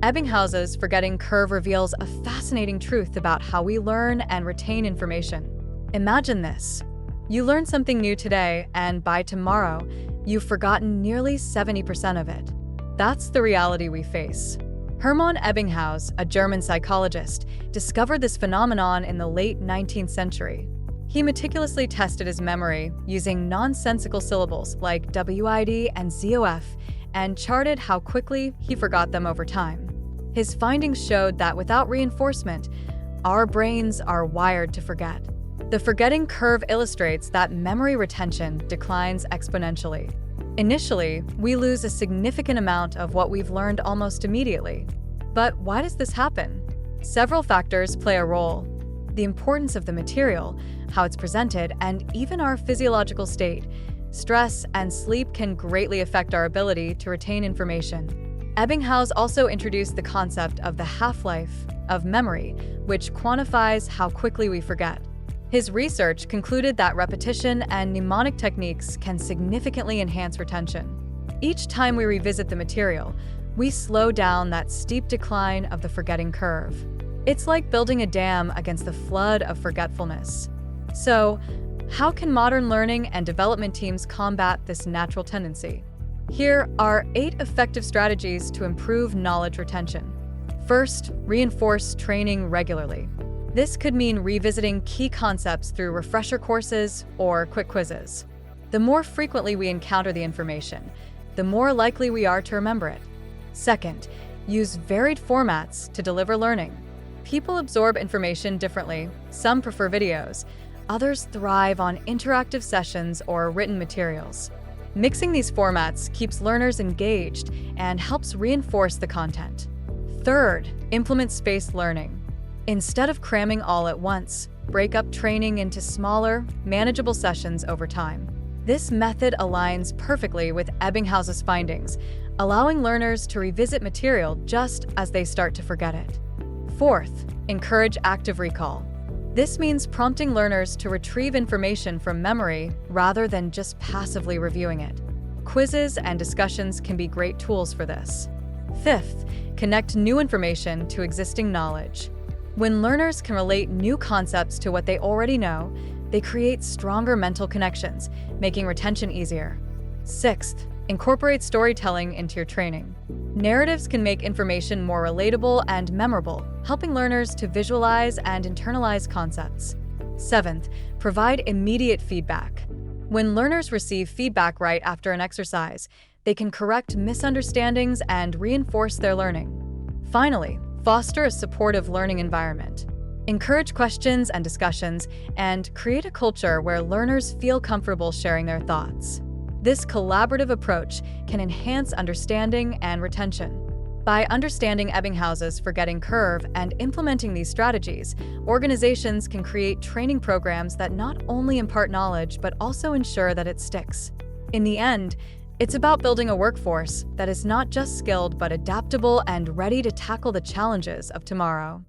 Ebbinghaus's forgetting curve reveals a fascinating truth about how we learn and retain information. Imagine this. You learn something new today, and by tomorrow, you've forgotten nearly 70% of it. That's the reality we face. Hermann Ebbinghaus, a German psychologist, discovered this phenomenon in the late 19th century. He meticulously tested his memory using nonsensical syllables like WID and ZOF and charted how quickly he forgot them over time. His findings showed that without reinforcement, our brains are wired to forget. The forgetting curve illustrates that memory retention declines exponentially. Initially, we lose a significant amount of what we've learned almost immediately. But why does this happen? Several factors play a role. The importance of the material, how it's presented, and even our physiological state. Stress and sleep can greatly affect our ability to retain information. Ebbinghaus also introduced the concept of the half-life of memory, which quantifies how quickly we forget. His research concluded that repetition and mnemonic techniques can significantly enhance retention. Each time we revisit the material, we slow down that steep decline of the forgetting curve. It's like building a dam against the flood of forgetfulness. So, how can modern learning and development teams combat this natural tendency? Here are 8 effective strategies to improve knowledge retention. First, reinforce training regularly. This could mean revisiting key concepts through refresher courses or quick quizzes. The more frequently we encounter the information, the more likely we are to remember it. Second, use varied formats to deliver learning. People absorb information differently. Some prefer videos. Others thrive on interactive sessions or written materials. Mixing these formats keeps learners engaged and helps reinforce the content. Third, implement spaced learning. Instead of cramming all at once, break up training into smaller, manageable sessions over time. This method aligns perfectly with Ebbinghaus's findings, allowing learners to revisit material just as they start to forget it. Fourth, encourage active recall. This means prompting learners to retrieve information from memory rather than just passively reviewing it. Quizzes and discussions can be great tools for this. Fifth, connect new information to existing knowledge. When learners can relate new concepts to what they already know, they create stronger mental connections, making retention easier. Sixth, incorporate storytelling into your training. Narratives can make information more relatable and memorable, helping learners to visualize and internalize concepts. Seventh, provide immediate feedback. When learners receive feedback right after an exercise, they can correct misunderstandings and reinforce their learning. Finally, foster a supportive learning environment. Encourage questions and discussions, and create a culture where learners feel comfortable sharing their thoughts. This collaborative approach can enhance understanding and retention. By understanding Ebbinghaus's forgetting curve and implementing these strategies, organizations can create training programs that not only impart knowledge but also ensure that it sticks. In the end, it's about building a workforce that is not just skilled but adaptable and ready to tackle the challenges of tomorrow.